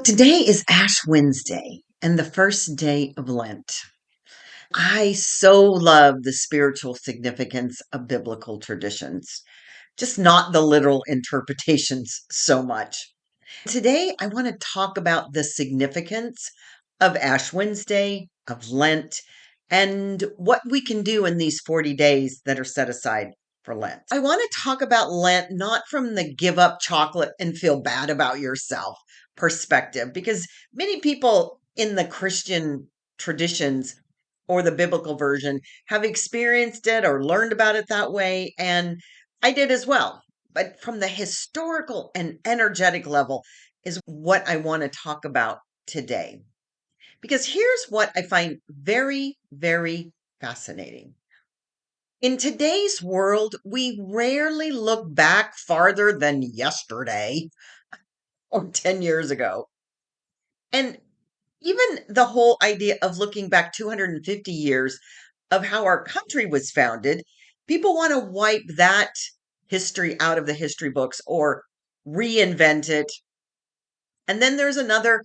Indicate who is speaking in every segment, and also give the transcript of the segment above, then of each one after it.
Speaker 1: Today is Ash Wednesday and the first day of Lent. I so love the spiritual significance of biblical traditions, just not the literal interpretations so much. Today, I want to talk about the significance of Ash Wednesday, of Lent, and what we can do in these 40 days that are set aside for Lent. I want to talk about Lent not from the give up chocolate and feel bad about yourself perspective, because many people in the Christian traditions or the biblical version have experienced it or learned about it that way. And I did as well. But from the historical and energetic level is what I want to talk about today. Because here's what I find very, very fascinating. In today's world, we rarely look back farther than yesterday or 10 years ago. And even the whole idea of looking back 250 years of how our country was founded, people want to wipe that history out of the history books or reinvent it. And then there's another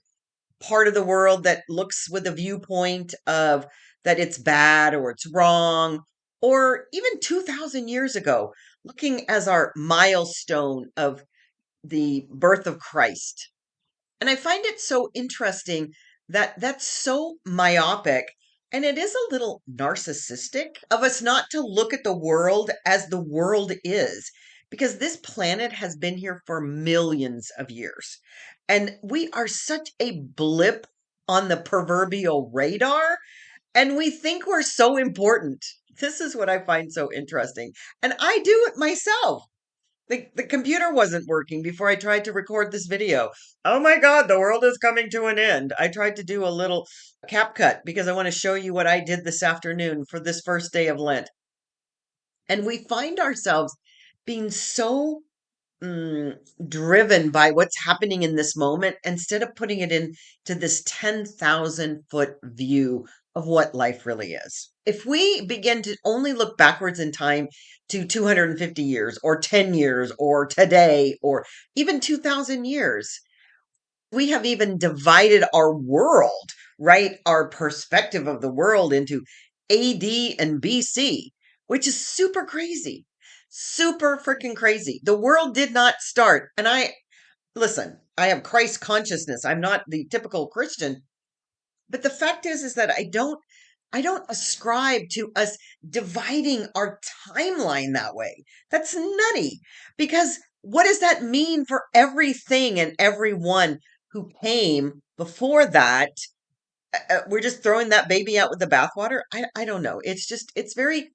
Speaker 1: part of the world that looks with a viewpoint of that it's bad or it's wrong, or even 2000 years ago, looking as our milestone of the birth of Christ. And I find it so interesting that that's so myopic and it is a little narcissistic of us not to look at the world as the world is, because this planet has been here for millions of years. And we are such a blip on the proverbial radar, and we think we're so important. This is what I find so interesting. And I do it myself. The computer wasn't working before I tried to record this video. Oh my God, the world is coming to an end. I tried to do a little cap cut because I want to show you what I did this afternoon for this first day of Lent. And we find ourselves being so mm, driven by what's happening in this moment instead of putting it into this 10,000-foot view of what life really is. If we begin to only look backwards in time to 250 years or 10 years or today or even 2,000 years, we have even divided our world, right? Our perspective of the world into AD and BC, which is super crazy. Super freaking crazy. The world did not start. And listen, I have Christ consciousness. I'm not the typical Christian, but the fact is that I don't ascribe to us dividing our timeline that way. That's nutty, because what does that mean for everything and everyone who came before that? We're just throwing that baby out with the bathwater. I don't know. It's very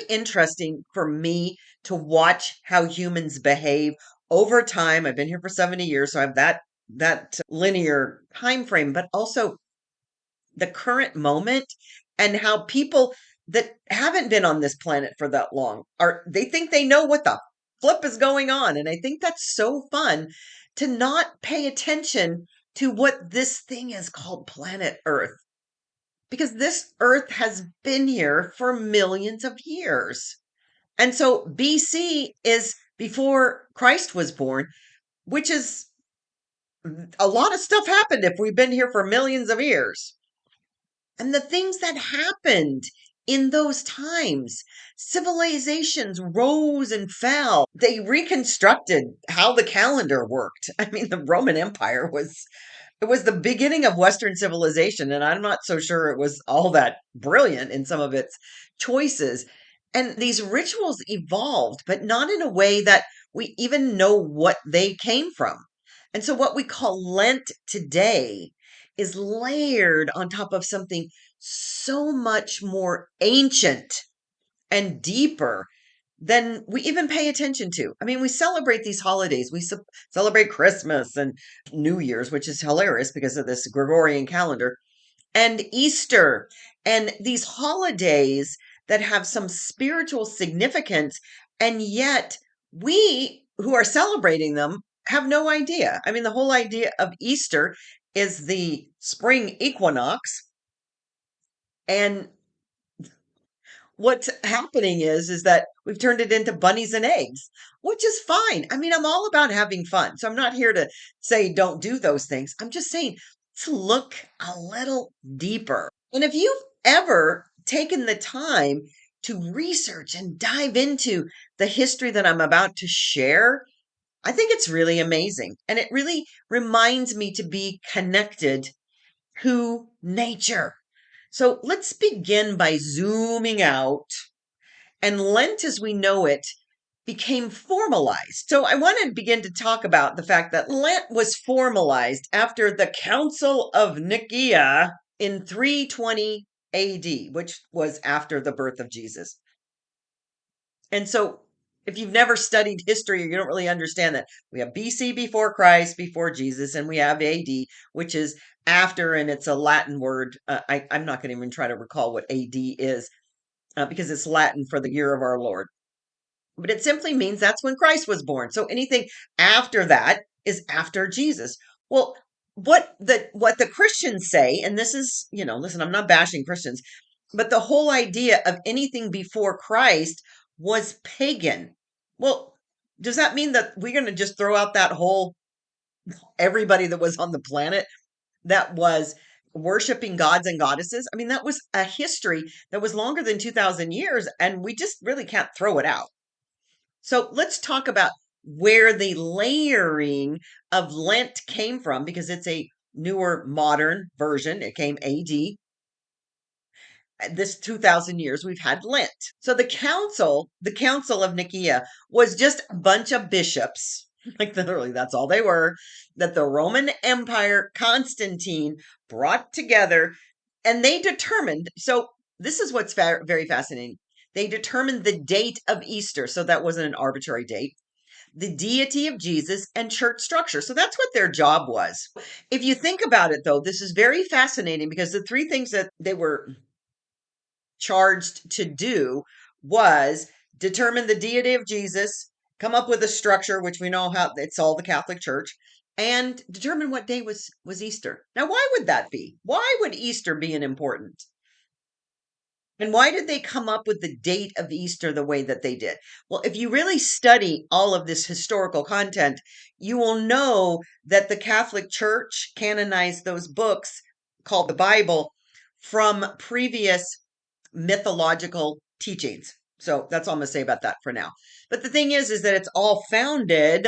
Speaker 1: interesting for me to watch how humans behave over time. I've been here for 70 years, so I have that linear time frame, but also the current moment and how people that haven't been on this planet for that long they think they know what the flip is going on. And I think that's so fun to not pay attention to what this thing is called planet Earth, because this Earth has been here for millions of years. And so BC is before Christ was born, which is a lot of stuff happened if we've been here for millions of years. And the things that happened in those times, civilizations rose and fell. They reconstructed how the calendar worked. I mean, the Roman Empire was the beginning of Western civilization, and I'm not so sure it was all that brilliant in some of its choices. And these rituals evolved, but not in a way that we even know what they came from. And so, what we call Lent today is layered on top of something so much more ancient and deeper than we even pay attention to. I mean, we celebrate these holidays. We celebrate Christmas and New Year's, which is hilarious because of this Gregorian calendar, and Easter, and these holidays that have some spiritual significance. And yet, we who are celebrating them have no idea. I mean, the whole idea of Easter is the spring equinox. And What's happening is that we've turned it into bunnies and eggs, which is fine. I mean, I'm all about having fun. So I'm not here to say don't do those things. I'm just saying let's look a little deeper. And if you've ever taken the time to research and dive into the history that I'm about to share, I think it's really amazing. And it really reminds me to be connected to nature. So let's begin by zooming out. And Lent as we know it became formalized. So I want to begin to talk about the fact that Lent was formalized after the Council of Nicaea in 320 AD, which was after the birth of Jesus. And so if you've never studied history or you don't really understand that, we have BC before Christ, before Jesus, and we have AD, which is after, and it's a Latin word. I'm not going to even try to recall what AD is because it's Latin for the year of our Lord. But it simply means that's when Christ was born. So anything after that is after Jesus. Well, what the Christians say, and this is, listen, I'm not bashing Christians, but the whole idea of anything before Christ was pagan. Well, does that mean that we're going to just throw out that whole everybody that was on the planet that was worshiping gods and goddesses? I mean, that was a history that was longer than 2000 years, and we just really can't throw it out. So let's talk about where the layering of Lent came from because it's a newer modern version. It came AD. This 2000 years we've had Lent. So the council of Nicaea was just a bunch of bishops. Like literally that's all they were, that the Roman Empire Constantine brought together, and they determined, so this is what's very fascinating. They determined the date of Easter, so that wasn't an arbitrary date, the deity of Jesus, and church structure. So that's what their job was. If you think about it, though, this is very fascinating because the three things that they were charged to do was determine the deity of Jesus, come up with a structure, which we know how it's all the Catholic Church, and determine what day was Easter. Now, why would that be? Why would Easter be an important? And why did they come up with the date of Easter the way that they did? Well, if you really study all of this historical content, you will know that the Catholic Church canonized those books called the Bible from previous mythological teachings. So that's all I'm going to say about that for now. But the thing is that it's all founded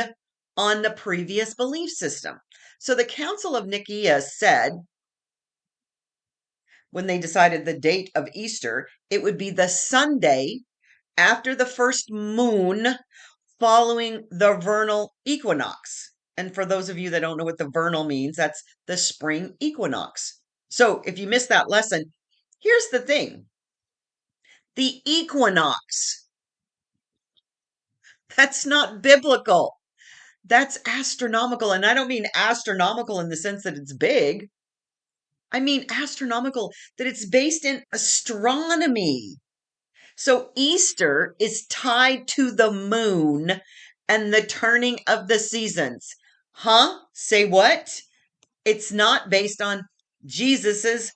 Speaker 1: on the previous belief system. So the Council of Nicaea said, when they decided the date of Easter, it would be the Sunday after the first moon following the vernal equinox. And for those of you that don't know what the vernal means, that's the spring equinox. So if you missed that lesson, here's the thing. The equinox, that's not biblical. That's astronomical. And I don't mean astronomical in the sense that it's big. I mean astronomical that it's based in astronomy. So Easter is tied to the moon and the turning of the seasons. Huh? Say what? It's not based on Jesus's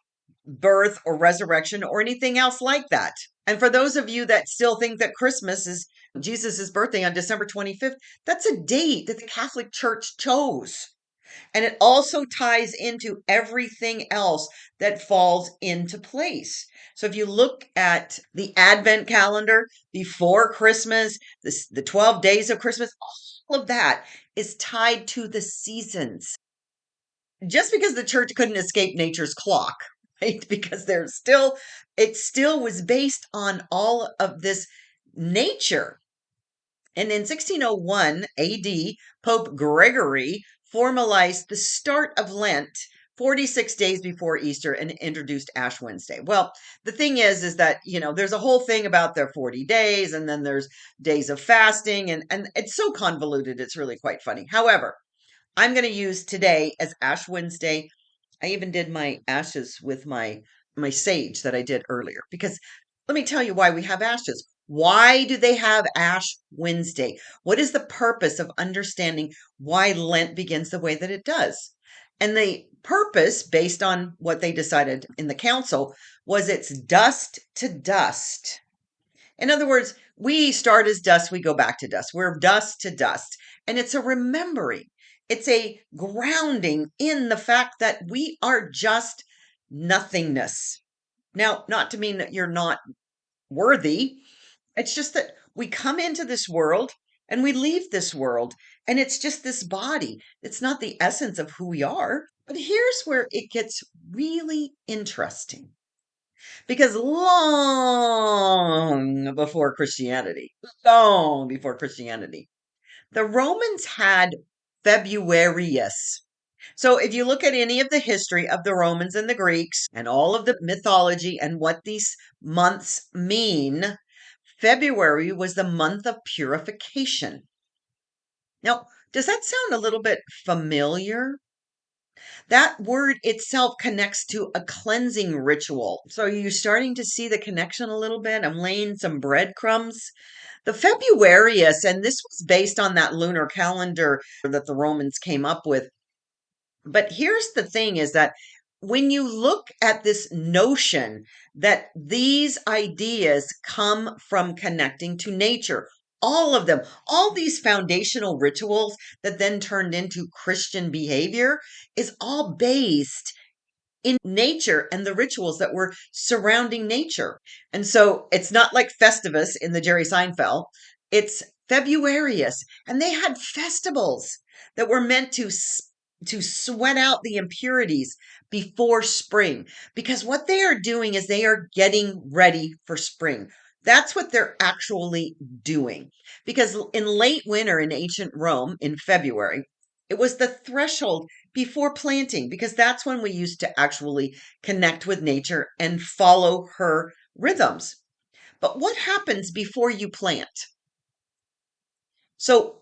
Speaker 1: birth or resurrection or anything else like that. And for those of you that still think that Christmas is Jesus's birthday on December 25th, that's a date that the Catholic Church chose. And it also ties into everything else that falls into place. So if you look at the Advent calendar before Christmas, the 12 days of Christmas, all of that is tied to the seasons. Just because the church couldn't escape nature's clock, right? Because it still was based on all of this nature. And in 1601 AD, Pope Gregory formalized the start of Lent 46 days before Easter and introduced Ash Wednesday. Well, the thing is that, there's a whole thing about their 40 days and then there's days of fasting and it's so convoluted. It's really quite funny. However, I'm going to use today as Ash Wednesday. I even did my ashes with my sage that I did earlier because let me tell you why we have ashes. Why do they have Ash Wednesday? What is the purpose of understanding why Lent begins the way that it does? And the purpose, based on what they decided in the council, was it's dust to dust. In other words, we start as dust, we go back to dust. We're dust to dust. And it's a remembering, it's a grounding in the fact that we are just nothingness. Now, not to mean that you're not worthy, it's just that we come into this world and we leave this world, and it's just this body. It's not the essence of who we are. But here's where it gets really interesting. Because long before Christianity, the Romans had Februarius. So if you look at any of the history of the Romans and the Greeks and all of the mythology and what these months mean, February was the month of purification. Now, does that sound a little bit familiar? That word itself connects to a cleansing ritual. So, are you starting to see the connection a little bit? I'm laying some breadcrumbs. The Februarius, and this was based on that lunar calendar that the Romans came up with. But here's the thing is that when you look at this notion that these ideas come from connecting to nature, all of them, all these foundational rituals that then turned into Christian behavior is all based in nature and the rituals that were surrounding nature. And so it's not like Festivus in the Jerry Seinfeld, it's Februarius. And they had festivals that were meant to sweat out the impurities before spring, because what they are doing is they are getting ready for spring. That's what they're actually doing. Because in late winter in ancient Rome in February, it was the threshold before planting, because that's when we used to actually connect with nature and follow her rhythms. But what happens before you plant? So,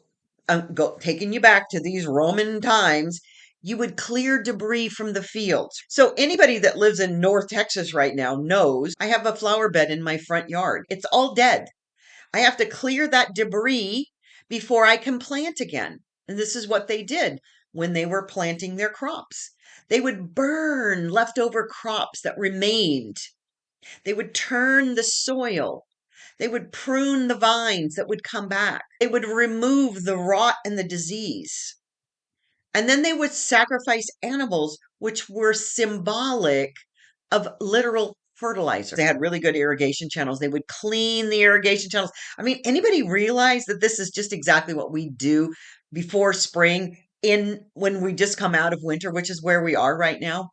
Speaker 1: taking you back to these Roman times, you would clear debris from the fields. So, anybody that lives in North Texas right now knows I have a flower bed in my front yard. It's all dead. I have to clear that debris before I can plant again. And this is what they did when they were planting their crops. They would burn leftover crops that remained. They would turn the soil. They would prune the vines that would come back. They would remove the rot and the disease. And then they would sacrifice animals, which were symbolic of literal fertilizer. They had really good irrigation channels. They would clean the irrigation channels. I mean, anybody realize that this is just exactly what we do before spring in when we just come out of winter, which is where we are right now?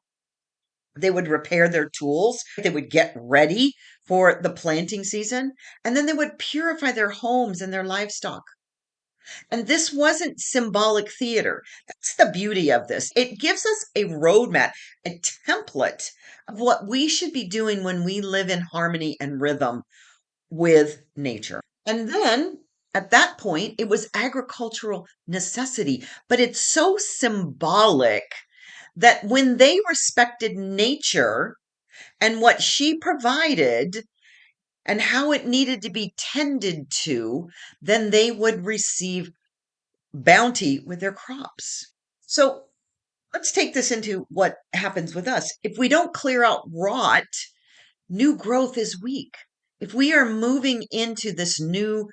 Speaker 1: They would repair their tools. They would get ready for the planting season, and then they would purify their homes and their livestock. And this wasn't symbolic theater. That's the beauty of this. It gives us a roadmap, a template of what we should be doing when we live in harmony and rhythm with nature. And then at that point, it was agricultural necessity, but it's so symbolic that when they respected nature and what she provided and how it needed to be tended to, then they would receive bounty with their crops. So let's take this into what happens with us. If we don't clear out rot, new growth is weak. If we are moving into this new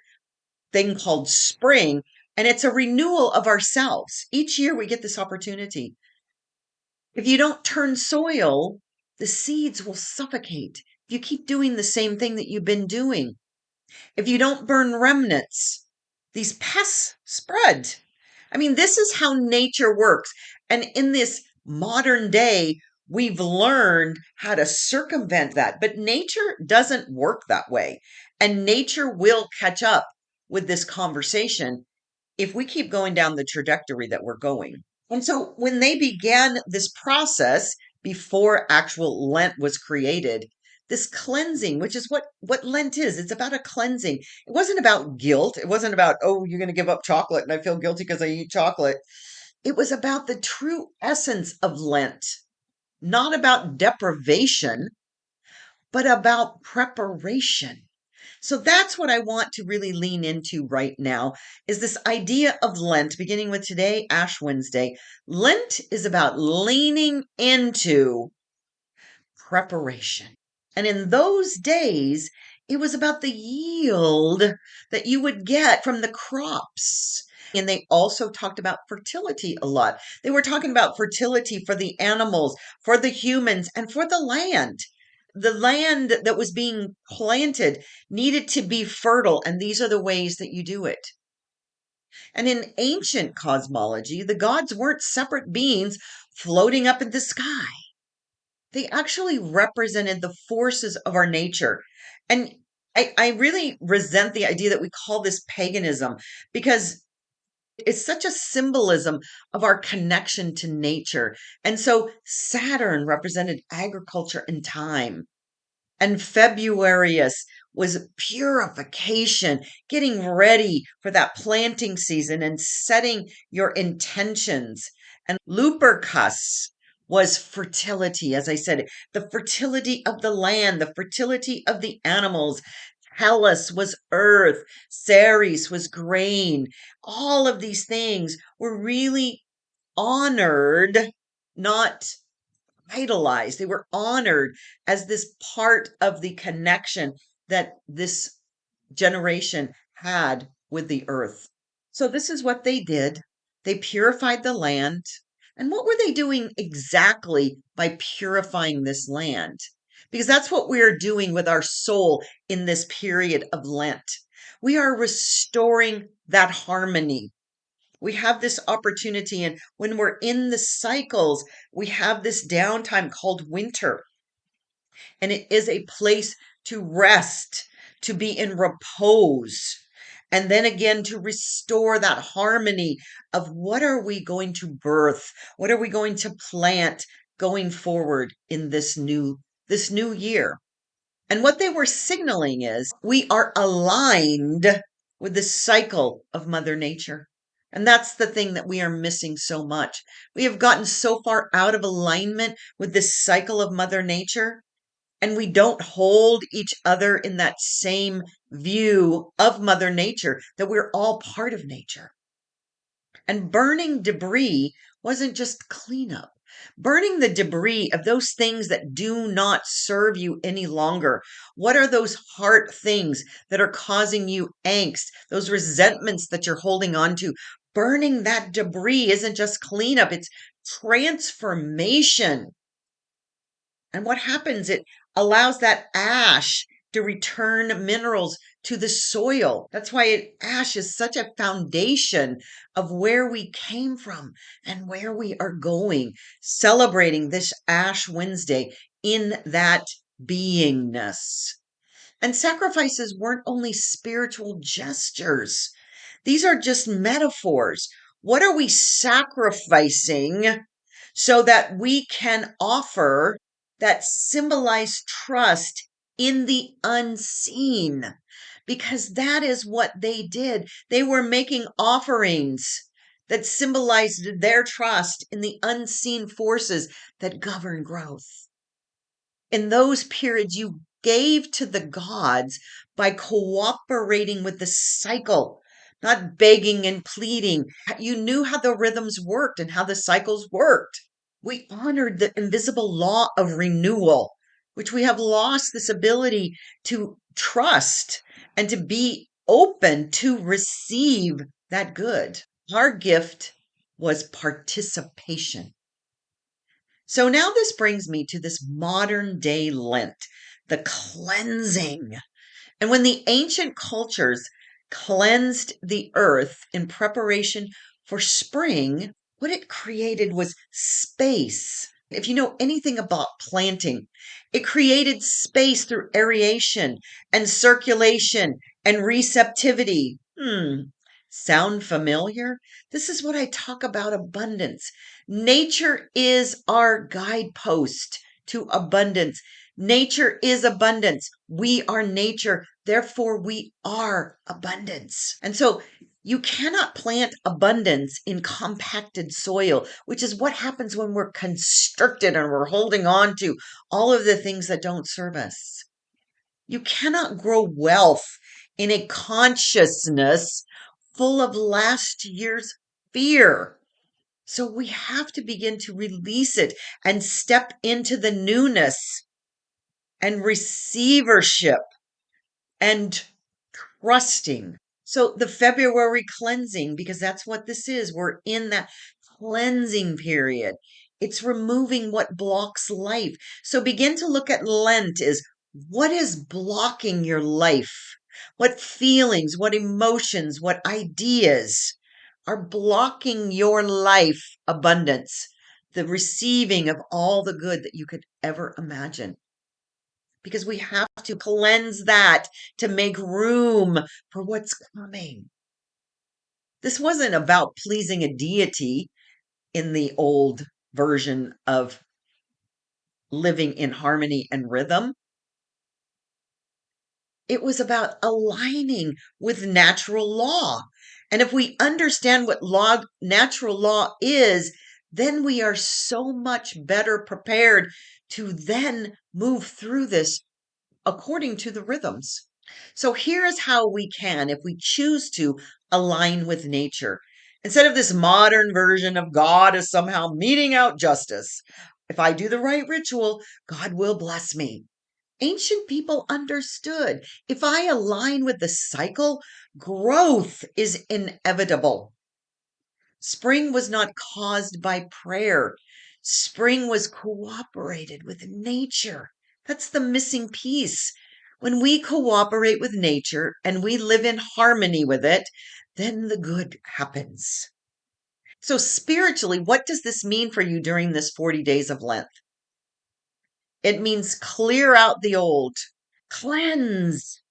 Speaker 1: thing called spring, and it's a renewal of ourselves, each year we get this opportunity. If you don't turn soil, the seeds will suffocate. If you keep doing the same thing that you've been doing, if you don't burn remnants, these pests spread. I mean, this is how nature works. And in this modern day, we've learned how to circumvent that. But nature doesn't work that way. And nature will catch up with this conversation if we keep going down the trajectory that we're going. And so when they began this process before actual Lent was created, this cleansing, which is what Lent is, it's about a cleansing. It wasn't about guilt. It wasn't about, oh, you're going to give up chocolate and I feel guilty because I eat chocolate. It was about the true essence of Lent, not about deprivation, but about preparation. So that's what I want to really lean into right now is this idea of Lent, beginning with today, Ash Wednesday. Lent is about leaning into preparation. And in those days, It was about the yield that you would get from the crops. And they also talked about fertility a lot. They were talking about fertility for the animals, for the humans, and for the land. The land that was being planted needed to be fertile, and these are the ways that you do it. And in ancient cosmology, the gods weren't separate beings floating up in the sky. They actually represented the forces of our nature. And I really resent the idea that we call this paganism because it's such a symbolism of our connection to nature. And so Saturn represented agriculture and time. And Februarius was purification, getting ready for that planting season and setting your intentions. And Lupercus was fertility, as I said, the fertility of the land, the fertility of the animals. Hellas was earth, Ceres was grain. All of these things were really honored, not idolized. They were honored as this part of the connection that this generation had with the earth. So, this is what they did. They purified the land. And what were they doing exactly by purifying this land? Because that's what we're doing with our soul in this period of Lent. We are restoring that harmony. We have this opportunity, and when we're in the cycles, we have this downtime called winter, and it is a place to rest, to be in repose, and then again to restore that harmony of what are we going to birth, what are we going to plant going forward in this new year. And what they were signaling is we are aligned with the cycle of Mother Nature. And that's the thing that we are missing so much. We have gotten so far out of alignment with this cycle of Mother Nature, and we don't hold each other in that same view of Mother Nature, that we're all part of nature. And burning debris wasn't just cleanup. Burning the debris of those things that do not serve you any longer. What are those heart things that are causing you angst, those resentments that you're holding on to? Burning that debris isn't just cleanup, it's transformation. And what happens? It allows that ash to return minerals to the soil. That's why ash is such a foundation of where we came from and where we are going, celebrating this Ash Wednesday in that beingness. And sacrifices weren't only spiritual gestures, these are just metaphors. What are we sacrificing so that we can offer that symbolize trust in the unseen? Because that is what they did. They were making offerings that symbolized their trust in the unseen forces that govern growth. In those periods, you gave to the gods by cooperating with the cycle, not begging and pleading. You knew how the rhythms worked and how the cycles worked. We honored the invisible law of renewal, which we have lost this ability to trust and to be open to receive that good. Our gift was participation. So now this brings me to this modern day Lent, the cleansing. And when the ancient cultures cleansed the earth in preparation for spring, what it created was space. If you know anything about planting, it created space through aeration and circulation and receptivity. Sound familiar? This is what I talk about abundance. Nature is our guidepost to abundance. Nature is abundance. We are nature. Therefore, we are abundance. And so you cannot plant abundance in compacted soil, which is what happens when we're constricted and we're holding on to all of the things that don't serve us. You cannot grow wealth in a consciousness full of last year's fear. So we have to begin to release it and step into the newness and receivership and trusting. So the February cleansing, because that's what this is, we're in that cleansing period. It's removing what blocks life. So begin to look at Lent is what is blocking your life? What feelings, what emotions, what ideas are blocking your life abundance, the receiving of all the good that you could ever imagine? Because we have to cleanse that to make room for what's coming. This wasn't about pleasing a deity in the old version of living in harmony and rhythm. It was about aligning with natural law. And if we understand what natural law is, then we are so much better prepared to then move through this according to the rhythms. So here's how we can, if we choose to, align with nature. Instead of this modern version of God as somehow meting out justice, if I do the right ritual, God will bless me. Ancient people understood if I align with the cycle, growth is inevitable. Spring was not caused by prayer. Spring was cooperated with nature. That's the missing piece. When we cooperate with nature and we live in harmony with it, then the good happens. So, spiritually, what does this mean for you during this 40 days of Lent? It means clear out the old, cleanse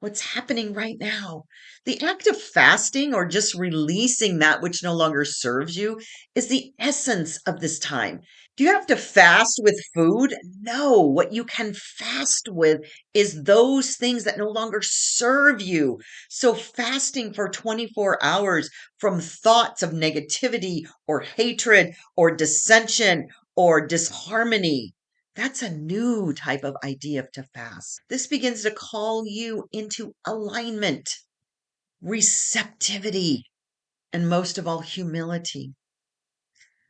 Speaker 1: what's happening right now. The act of fasting or just releasing that which no longer serves you is the essence of this time. Do you have to fast with food? No. What you can fast with is those things that no longer serve you. So, fasting for 24 hours from thoughts of negativity or hatred or dissension or disharmony. That's a new type of idea to fast. This begins to call you into alignment, receptivity, and most of all, humility.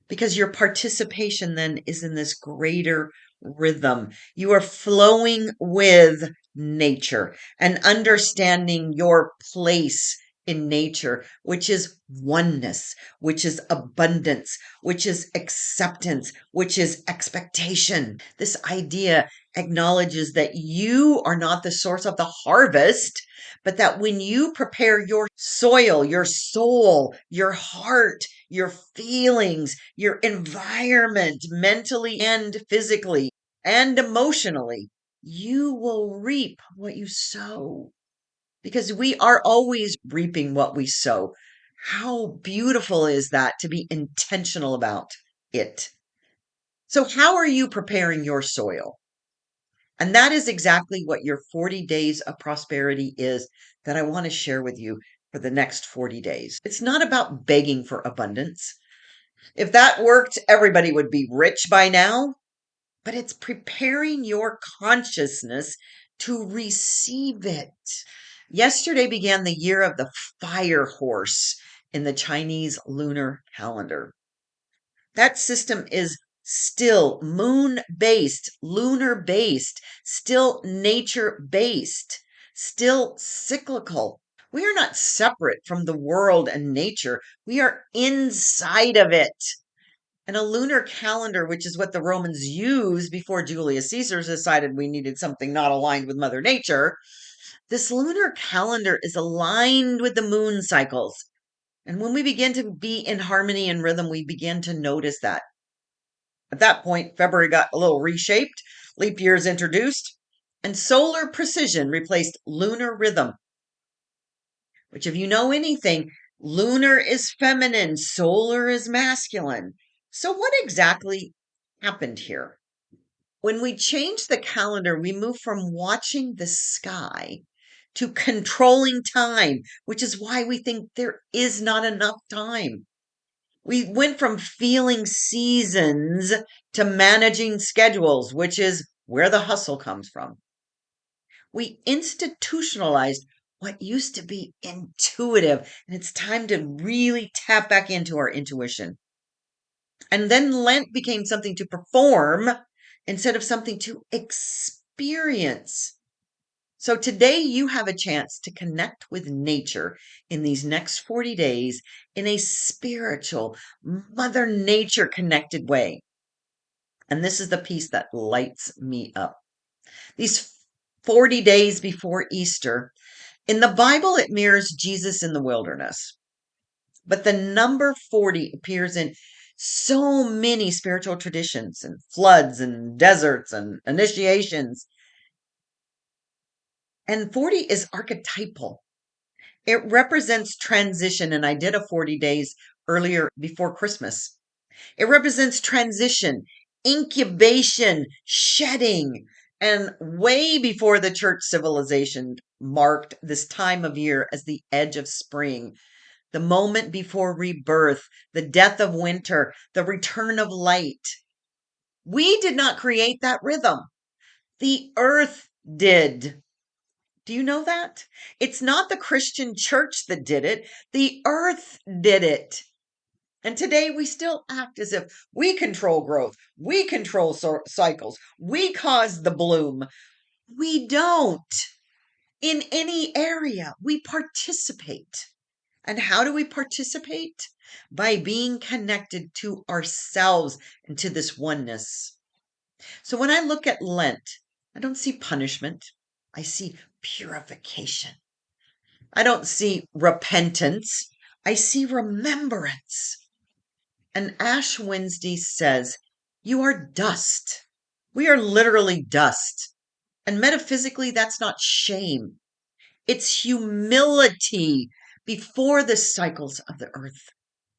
Speaker 1: Because your participation then is in this greater rhythm. You are flowing with nature and understanding your place in nature, which is oneness, which is abundance, which is acceptance, which is expectation. This idea acknowledges that you are not the source of the harvest, but that when you prepare your soil, your soul, your heart, your feelings, your environment, mentally and physically and emotionally, you will reap what you sow because we are always reaping what we sow. How beautiful is that to be intentional about it? So, how are you preparing your soil? And that is exactly what your 40 days of prosperity is that I want to share with you for the next 40 days. It's not about begging for abundance. If that worked, everybody would be rich by now. But it's preparing your consciousness to receive it. Yesterday began the year of the fire horse in the Chinese lunar calendar. That system is still moon based, lunar based, still nature based, still cyclical. We are not separate from the world and nature. We are inside of it. And a lunar calendar, which is what the Romans used before Julius Caesar decided we needed something not aligned with Mother Nature, this lunar calendar is aligned with the moon cycles. And when we begin to be in harmony and rhythm, we begin to notice that. At that point, February got a little reshaped, leap years introduced, and solar precision replaced lunar rhythm, which, if you know anything, lunar is feminine, solar is masculine. So, what exactly happened here? When we change the calendar, we move from watching the sky to controlling time, which is why we think there is not enough time. We went from feeling seasons to managing schedules, which is where the hustle comes from. We institutionalized what used to be intuitive, and it's time to really tap back into our intuition. And then Lent became something to perform instead of something to experience. So today you have a chance to connect with nature in these next 40 days in a spiritual, Mother Nature connected way. And this is the piece that lights me up. These 40 days before Easter, in the Bible, it mirrors Jesus in the wilderness. But the number 40 appears in so many spiritual traditions and floods and deserts and initiations. And 40 is archetypal. It represents transition. And I did a 40 days earlier before Christmas. It represents transition, incubation, shedding. And way before the church civilization marked this time of year as the edge of spring, the moment before rebirth, the death of winter, the return of light. We did not create that rhythm. The earth did. Do you know that? It's not the Christian church that did it. The earth did it. And today we still act as if we control growth. We control cycles. We cause the bloom. We don't. In any area, we participate. And how do we participate? By being connected to ourselves and to this oneness. So when I look at Lent, I don't see punishment. I see purification. I don't see repentance. I see remembrance. And Ash Wednesday says, you are dust. We are literally dust. And metaphysically, that's not shame. It's humility before the cycles of the earth.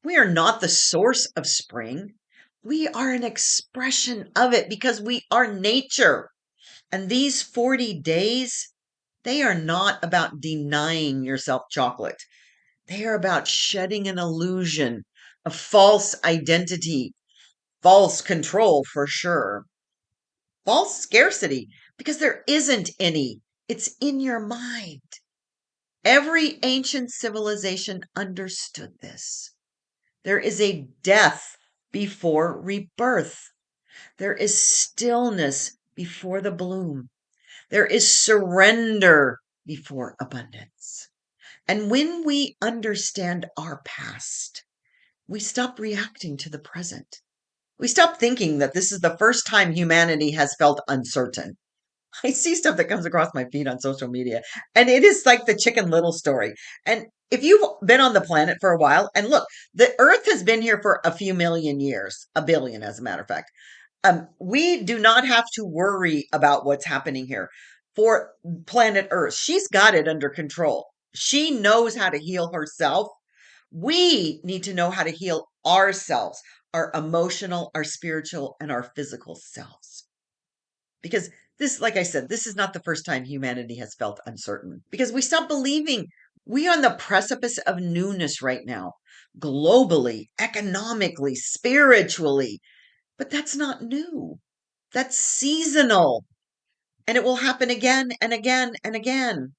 Speaker 1: We are not the source of spring. We are an expression of it because we are nature. And these 40 days, they are not about denying yourself chocolate. They are about shedding an illusion, a false identity, false control for sure, false scarcity, because there isn't any. It's in your mind. Every ancient civilization understood this. There is a death before rebirth. There is stillness before the bloom. There is surrender before abundance. And when we understand our past, we stop reacting to the present. We stop thinking that this is the first time humanity has felt uncertain. I see stuff that comes across my feed on social media, and it is like the Chicken Little story. And if you've been on the planet for a while, and look, the Earth has been here for a few million years, a billion, as a matter of fact. We do not have to worry about what's happening here for planet Earth. She's got it under control. She knows how to heal herself. We need to know how to heal ourselves, our emotional, our spiritual, and our physical selves. Because this, like I said, this is not the first time humanity has felt uncertain because we stopped believing. We are on the precipice of newness right now, globally, economically, spiritually. But that's not new. That's seasonal. And it will happen again and again and again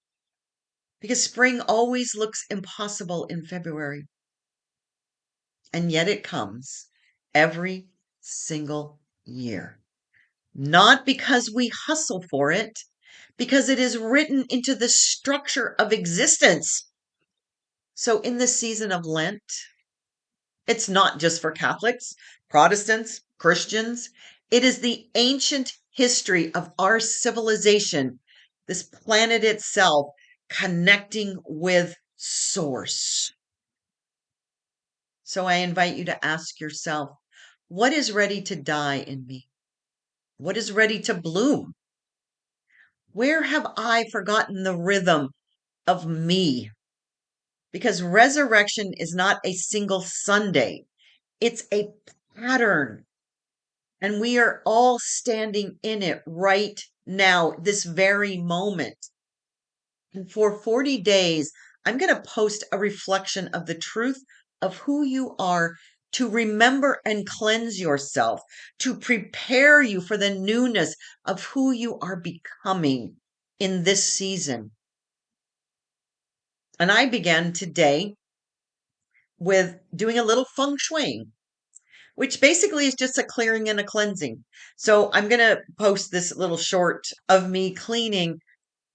Speaker 1: because spring always looks impossible in February. And yet it comes every single year. Not because we hustle for it, because it is written into the structure of existence. So in the season of Lent, it's not just for Catholics, Protestants, Christians. It is the ancient history of our civilization, this planet itself, connecting with Source. So I invite you to ask yourself, what is ready to die in me? What is ready to bloom? Where have I forgotten the rhythm of me? Because resurrection is not a single Sunday, it's a pattern. And we are all standing in it right now, this very moment. And for 40 days, I'm going to post a reflection of the truth of who you are to remember and cleanse yourself, to prepare you for the newness of who you are becoming in this season. And I began today with doing a little feng shui, which basically is just a clearing and a cleansing. So I'm going to post this little short of me cleaning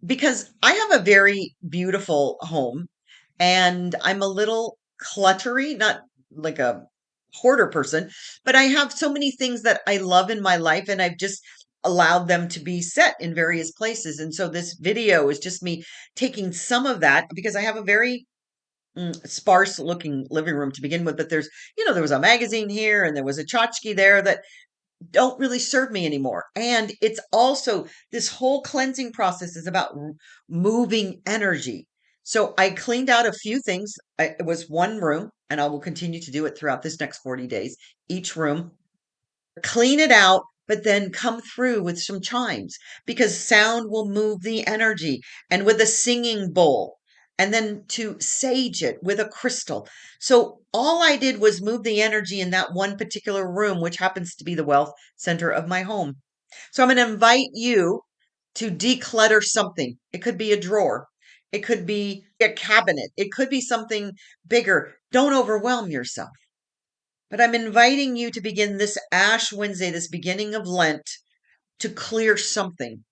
Speaker 1: because I have a very beautiful home and I'm a little cluttery, not like a hoarder person, but I have so many things that I love in my life and I've just allowed them to be set in various places. And so this video is just me taking some of that because I have a very sparse looking living room to begin with, but there was a magazine here and there was a tchotchke there that don't really serve me anymore. And it's also this whole cleansing process is about moving energy. So I cleaned out a few things. It was one room, and I will continue to do it throughout this next 40 days. Each room, clean it out, but then come through with some chimes because sound will move the energy and with a singing bowl and then to sage it with a crystal. So all I did was move the energy in that one particular room, which happens to be the wealth center of my home. So I'm going to invite you to declutter something. It could be a drawer. It could be a cabinet. It could be something bigger. Don't overwhelm yourself. But I'm inviting you to begin this Ash Wednesday, this beginning of Lent, to clear something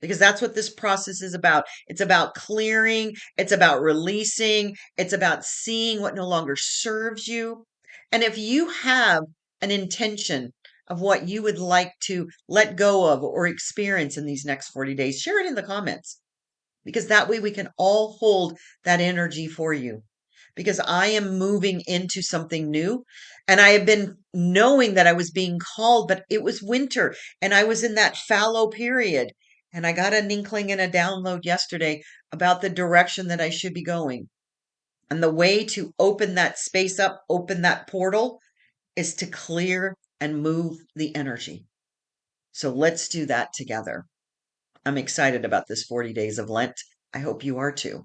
Speaker 1: because that's what this process is about. It's about clearing, it's about releasing, it's about seeing what no longer serves you. And if you have an intention of what you would like to let go of or experience in these next 40 days, share it in the comments because that way we can all hold that energy for you. Because I am moving into something new. And I have been knowing that I was being called, but it was winter and I was in that fallow period. And I got an inkling and a download yesterday about the direction that I should be going. And the way to open that space up, open that portal, is to clear and move the energy. So let's do that together. I'm excited about this 40 days of Lent. I hope you are too.